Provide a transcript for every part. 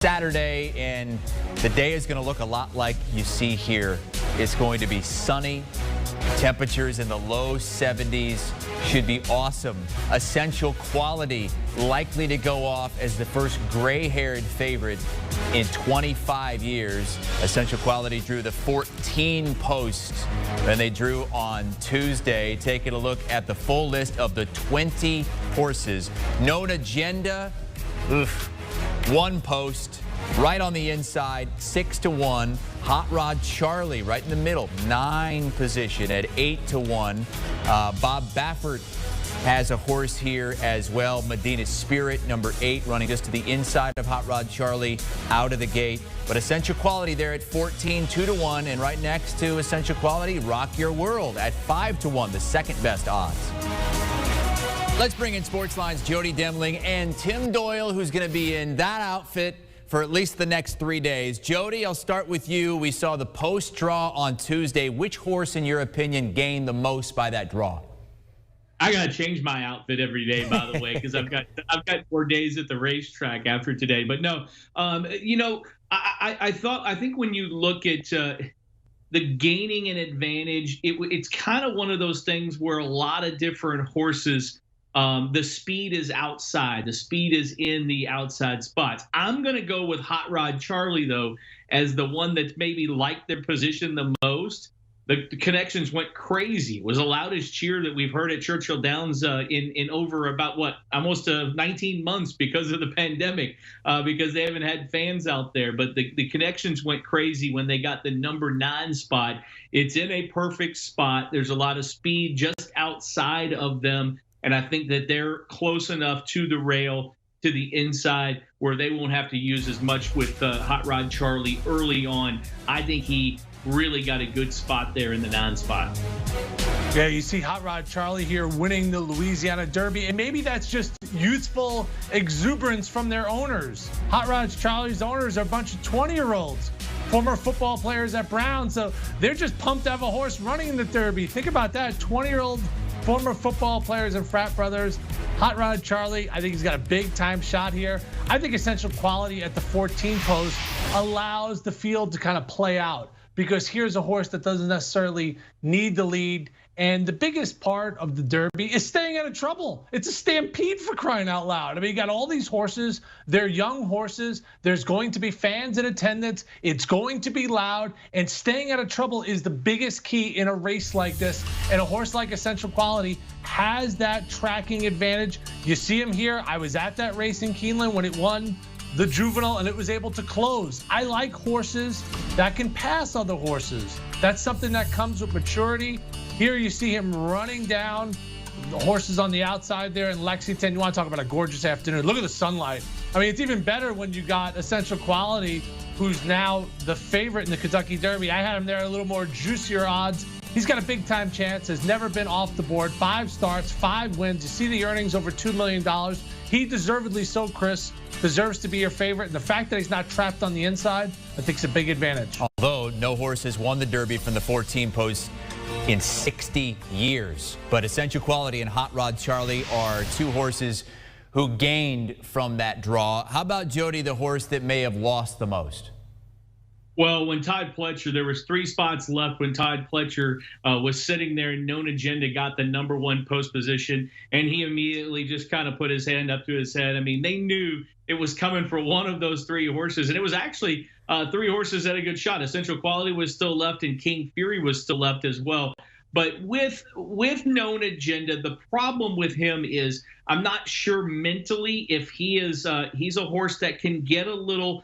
Saturday, and the day is going to look a lot like you see here. It's going to be sunny. Temperatures in the low 70s should be awesome. Essential Quality likely to go off as the first gray-haired favorite in 25 years. Essential Quality drew the 14 posts that they drew on Tuesday. Taking a look at the full list of the 20 horses. Known Agenda, one post right on the inside, 6-1. Hot Rod Charlie right in the middle, 9 position at 8-1. Bob Baffert has a horse here as well. Medina Spirit, number 8, running just to the inside of Hot Rod Charlie out of the gate. But Essential Quality there at 14, 2-1. And right next to Essential Quality, Rock Your World at 5-1, the second best odds. Let's bring in Sportsline's Jody Demling and Tim Doyle, who's going to be in that outfit for at least the next 3 days. Jody, I'll start with you. We saw the post draw on Tuesday. Which horse, in your opinion, gained the most by that draw? I gotta change my outfit every day, by the way, because I've got 4 days at the racetrack after today. But no, I think when you look at the gaining an advantage, it's kind of one of those things where a lot of different horses. The speed is outside. The speed is in the outside spots. I'm going to go with Hot Rod Charlie, though, as the one that's maybe liked their position the most. The connections went crazy. It was the loudest cheer that we've heard at Churchill Downs in over about, almost 19 months because of the pandemic, because they haven't had fans out there. But the connections went crazy when they got the number 9 spot. It's in a perfect spot. There's a lot of speed just outside of them. And I think that they're close enough to the rail, to the inside, where they won't have to use as much with Hot Rod Charlie early on. I think he really got a good spot there in the 9 spot. Yeah, you see Hot Rod Charlie here winning the Louisiana Derby, and maybe that's just youthful exuberance from their owners. Hot Rod Charlie's owners are a bunch of 20-year-olds, former football players at Brown, so they're just pumped to have a horse running in the Derby. Think about that, 20-year-old former football players and frat brothers. Hot Rod Charlie, I think he's got a big-time shot here. I think Essential Quality at the 14 post allows the field to kind of play out, because here's a horse that doesn't necessarily need the lead. And the biggest part of the Derby is staying out of trouble. It's a stampede, for crying out loud. I mean, you got all these horses. They're young horses. There's going to be fans in attendance. It's going to be loud. And staying out of trouble is the biggest key in a race like this. And a horse like Essential Quality has that tracking advantage. You see him here. I was at that race in Keeneland when it won the juvenile and it was able to close. I like horses that can pass other horses. That's something that comes with maturity. Here you see him running down the horses on the outside there in Lexington. You want to talk about a gorgeous afternoon. Look at the sunlight. I mean, it's even better when you got Essential Quality, who's now the favorite in the Kentucky Derby. I had him there a little more juicier odds. He's got a big time chance, has never been off the board. 5 starts, 5 wins. You see the earnings over $2 million. He deservedly so, Chris, deserves to be your favorite. And the fact that he's not trapped on the inside, I think is a big advantage. Although no horse has won the Derby from the 14 post in 60 years. But Essential Quality and Hot Rod Charlie are 2 horses who gained from that draw. How about Jody, the horse that may have lost the most? Well, when Todd Pletcher, there was 3 spots left when Todd Pletcher was sitting there, and Known Agenda got the number 1 post position, and he immediately just kind of put his hand up to his head. I mean, they knew it was coming for one of those 3 horses, and it was actually 3 horses that had a good shot. Essential Quality was still left, and King Fury was still left as well. But with Known Agenda, the problem with him is I'm not sure mentally if he's a horse that can get a little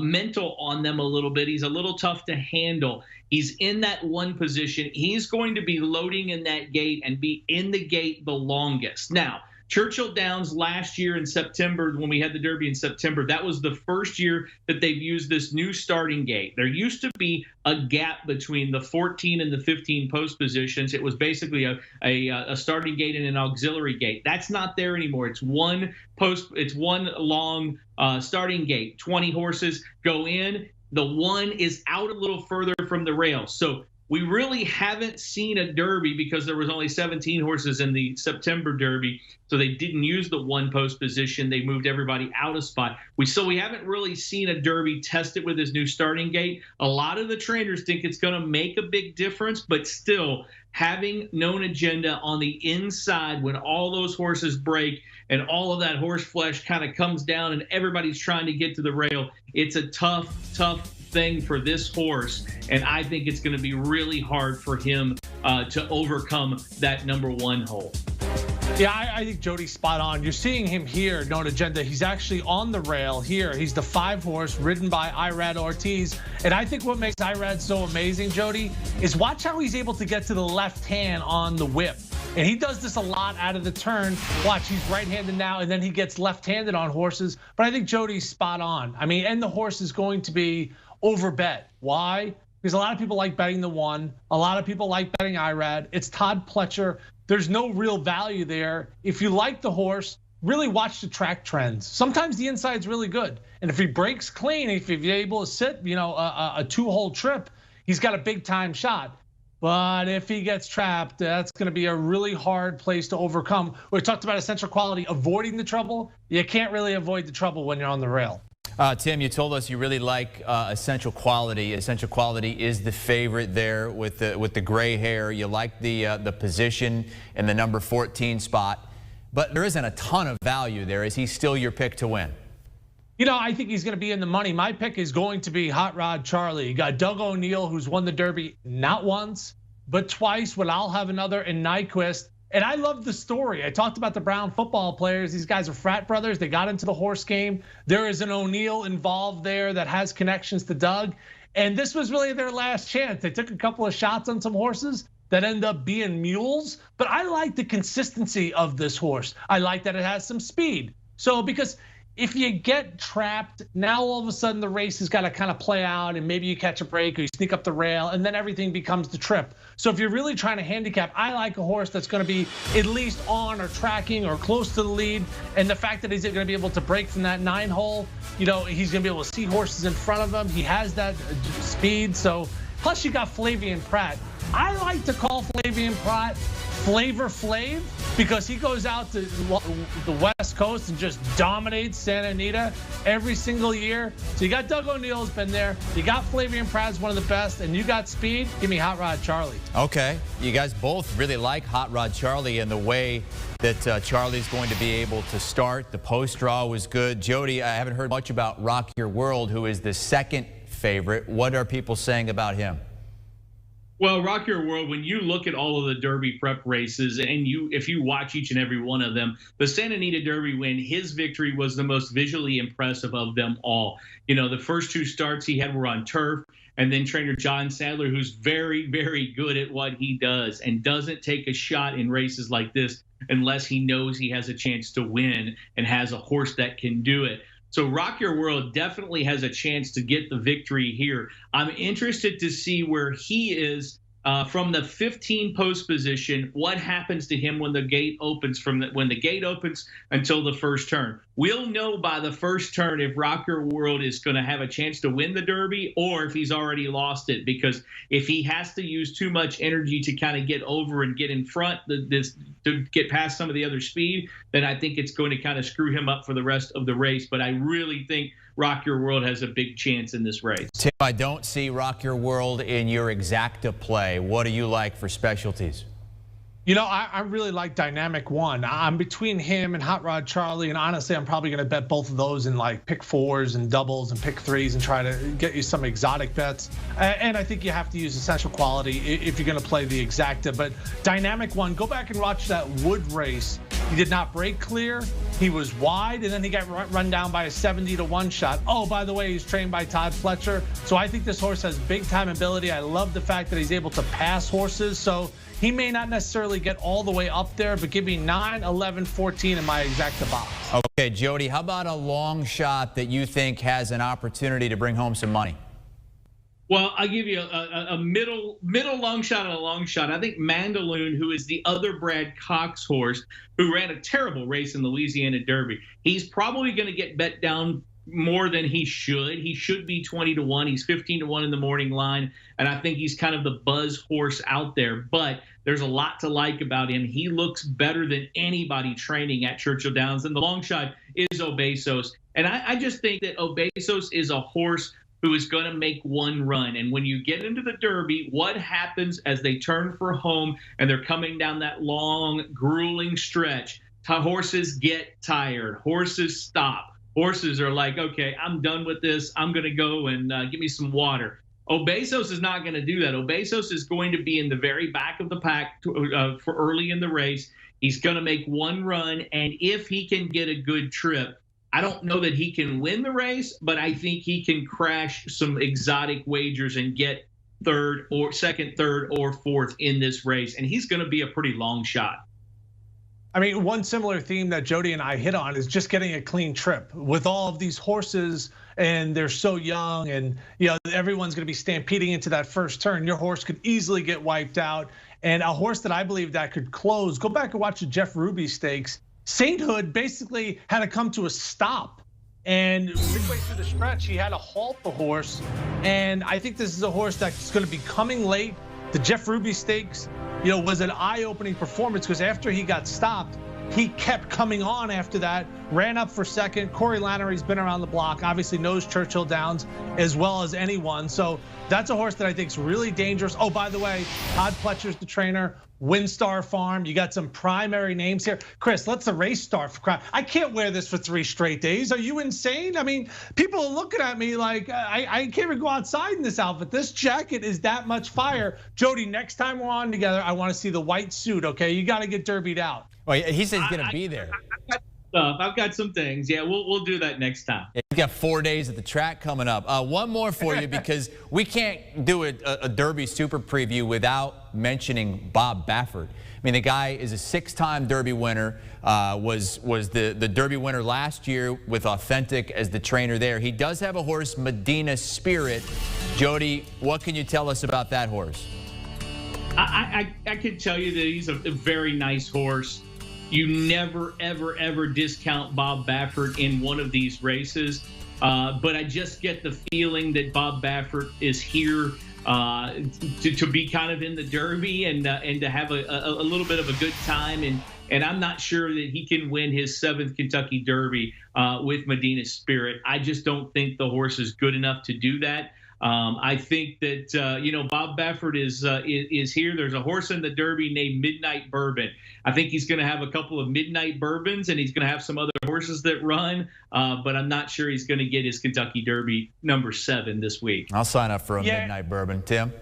mental on them a little bit. He's a little tough to handle. He's in that 1 position. He's going to be loading in that gate and be in the gate the longest. Now, Churchill Downs last year in September, when we had the Derby in September, that was the first year that they've used this new starting gate. There used to be a gap between the 14 and the 15 post positions. It was basically a starting gate and an auxiliary gate. That's not there anymore. It's one post. It's one long starting gate. 20 horses go in. The 1 is out a little further from the rail. So we really haven't seen a Derby because there was only 17 horses in the September Derby, so they didn't use the one post position. They moved everybody out of spot. We haven't really seen a Derby tested with his new starting gate. A lot of the trainers think it's going to make a big difference, but still, having Known Agenda on the inside when all those horses break and all of that horse flesh kind of comes down and everybody's trying to get to the rail, it's a tough thing for this horse, and I think it's going to be really hard for him to overcome that number one hole. Yeah, I think Jody's spot on. You're seeing him here, Known Agenda. He's actually on the rail here. He's the 5 horse ridden by Irad Ortiz. And I think what makes Irad so amazing, Jody, is watch how he's able to get to the left hand on the whip. And he does this a lot out of the turn. Watch, he's right-handed now, and then he gets left-handed on horses. But I think Jody's spot on. I mean, and the horse is going to be overbet. Why? Because a lot of people like betting the 1. A lot of people like betting Irad. It's Todd Pletcher. There's no real value there. If you like the horse, really watch the track trends. Sometimes the inside's really good. And if he breaks clean, if he's able to sit, a 2-hole trip, he's got a big-time shot. But if he gets trapped, that's going to be a really hard place to overcome. We talked about essential quality, avoiding the trouble. You can't really avoid the trouble when you're on the rail. Tim, you told us you really like Essential Quality. Essential Quality is the favorite there with the gray hair. You like the position in the number 14 spot, but there isn't a ton of value there. Is he still your pick to win? I think he's going to be in the money. My pick is going to be Hot Rod Charlie. You got Doug O'Neill, who's won the Derby not once, but twice with I'll Have Another and Nyquist. And I love the story. I talked about the Brown football players. These guys are frat brothers. They got into the horse game. There is an O'Neill involved there that has connections to Doug. And this was really their last chance. They took a couple of shots on some horses that end up being mules. But I like the consistency of this horse. I like that it has some speed. So because if you get trapped, now all of a sudden the race has got to kind of play out and maybe you catch a break or you sneak up the rail and then everything becomes the trip. So if you're really trying to handicap, I like a horse that's going to be at least on or tracking or close to the lead. And the fact that he's going to be able to break from that 9-hole, he's going to be able to see horses in front of him. He has that speed. So plus you got Flavien Prat. I like to call Flavien Prat Flavor Flav because he goes out to the West Coast and just dominates Santa Anita every single year. So you got Doug O'Neill's been there. You got Flavien Prat's one of the best, and you got speed. Give me Hot Rod Charlie. Okay, you guys both really like Hot Rod Charlie and the way that Charlie's going to be able to start. The post draw was good. Jody, I haven't heard much about Rock Your World, who is the second favorite. What are people saying about him? Well, Rock Your World, when you look at all of the Derby prep races and if you watch each and every one of them, the Santa Anita Derby win, his victory was the most visually impressive of them all. The first 2 starts he had were on turf, and then trainer John Sadler, who's very, very good at what he does and doesn't take a shot in races like this unless he knows he has a chance to win and has a horse that can do it. So Rock Your World definitely has a chance to get the victory here. I'm interested to see where he is from the 15 post position. What happens to him when the gate opens when the gate opens until the first turn? We'll know by the first turn if Rock Your World is going to have a chance to win the Derby or if he's already lost it. Because if he has to use too much energy to kind of get over and get in front, to get past some of the other speed, then I think it's going to kind of screw him up for the rest of the race. But I really think Rock Your World has a big chance in this race. Tim, I don't see Rock Your World in your exacta play. What do you like for specialties? I really like Dynamic One. I'm between him and Hot Rod Charlie, and honestly, I'm probably going to bet both of those in like pick 4s and doubles and pick 3s and try to get you some exotic bets. And I think you have to use Essential Quality if you're going to play the exacta. But Dynamic One, go back and watch that Wood race. He did not break clear. He was wide, and then he got run down by a 70-1 shot. Oh, by the way, he's trained by Todd Pletcher. So I think this horse has big-time ability. I love the fact that he's able to pass horses. So he may not necessarily get all the way up there, but give me 9, 11, 14 in my exacta box. Okay, Jody, how about a long shot that you think has an opportunity to bring home some money? Well, I'll give you a middle long shot and a long shot. I think Mandaloon, who is the other Brad Cox horse, who ran a terrible race in the Louisiana Derby, he's probably going to get bet down more than he should. He should be 20-1. He's 15-1 in the morning line, and I think he's kind of the buzz horse out there. But there's a lot to like about him. He looks better than anybody training at Churchill Downs, and the long shot is Obesos. And I just think that Obesos is a horse who is going to make one run. And when you get into the Derby, what happens as they turn for home and they're coming down that long, grueling stretch? Horses get tired. Horses stop. Horses are like, okay, I'm done with this. I'm going to go and give me some water. Obesos is not going to do that. Obesos is going to be in the very back of the pack for early in the race. He's going to make one run, and if he can get a good trip, I don't know that he can win the race, but I think he can crash some exotic wagers and get second, third, or fourth in this race, and he's going to be a pretty long shot. I mean, one similar theme that Jody and I hit on is just getting a clean trip with all of these horses, and they're so young, and everyone's going to be stampeding into that first turn. Your horse could easily get wiped out, and a horse that I believe that could close. Go back and watch the Jeff Ruby Stakes. Sainthood basically had to come to a stop, and midway through the stretch, he had to halt the horse. And I think this is a horse that's going to be coming late. The Jeff Ruby Stakes, was an eye-opening performance because after he got stopped, he kept coming on after that, ran up for second. Corey Lannery's been around the block, obviously knows Churchill Downs as well as anyone. So that's a horse that I think is really dangerous. Oh, by the way, Todd Pletcher's the trainer. Windstar Farm, you got some primary names here. Chris, let's the race start for crap. I can't wear this for 3 straight days. Are you insane? I mean, people are looking at me like I can't even go outside in this outfit. This jacket is that much fire. Jody, next time we're on together, I want to see the white suit, okay? You got to get derbied out. Well, he said he's going to be there. I've got some things. Yeah, we'll do that next time. You've got 4 days at the track coming up. One more for you because we can't do a Derby Super Preview without mentioning Bob Baffert. I mean, the guy is a 6-time Derby winner, was the Derby winner last year with Authentic as the trainer there. He does have a horse, Medina Spirit. Jody, what can you tell us about that horse? I can tell you that he's a very nice horse. You never, ever, ever discount Bob Baffert in one of these races. But I just get the feeling that Bob Baffert is here to be kind of in the Derby and to have a little bit of a good time. And I'm not sure that he can win his 7th Kentucky Derby with Medina Spirit. I just don't think the horse is good enough to do that. I think that Bob Baffert is here. There's a horse in the Derby named Midnight Bourbon. I think he's going to have a couple of Midnight Bourbons, and he's going to have some other horses that run. But I'm not sure he's going to get his Kentucky Derby number 7 this week. I'll sign up for a Midnight Bourbon. Tim?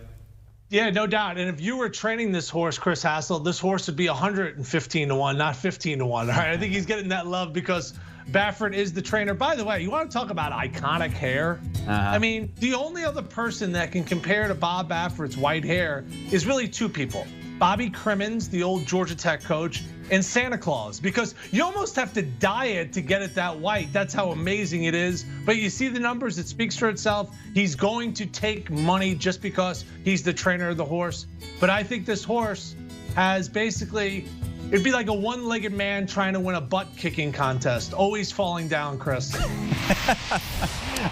Yeah, no doubt. And if you were training this horse, Chris Hassel, this horse would be 115-1, not 15-1. All right, I think he's getting that love because Baffert is the trainer. By the way, you want to talk about iconic hair? I mean, the only other person that can compare to Bob Baffert's white hair is really 2 people. Bobby Crimmins, the old Georgia Tech coach, and Santa Claus, because you almost have to dye it to get it that white. That's how amazing it is. But you see the numbers, it speaks for itself. He's going to take money just because he's the trainer of the horse. But I think this horse has basically, it'd be like a one-legged man trying to win a butt-kicking contest, always falling down, Chris.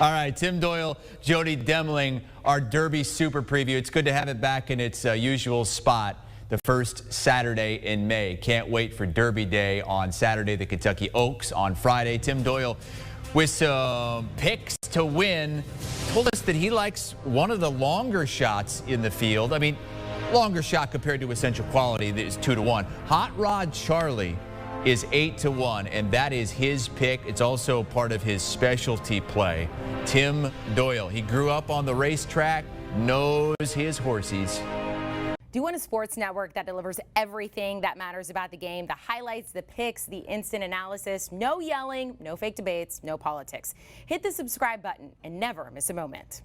All right, Tim Doyle, Jody Demling, our Derby Super Preview. It's good to have it back in its usual spot, the first Saturday in May. Can't wait for Derby Day on Saturday, the Kentucky Oaks on Friday. Tim Doyle with some picks to win told us that he likes one of the longer shots in the field. I mean, longer shot compared to Essential Quality is 2-1. Hot Rod Charlie is 8-1, and that is his pick. It's also part of his specialty play. Tim Doyle, he grew up on the racetrack, knows his horsies. Do you want a sports network that delivers everything that matters about the game? The highlights, the picks, the instant analysis, no yelling, no fake debates, no politics. Hit the subscribe button and never miss a moment.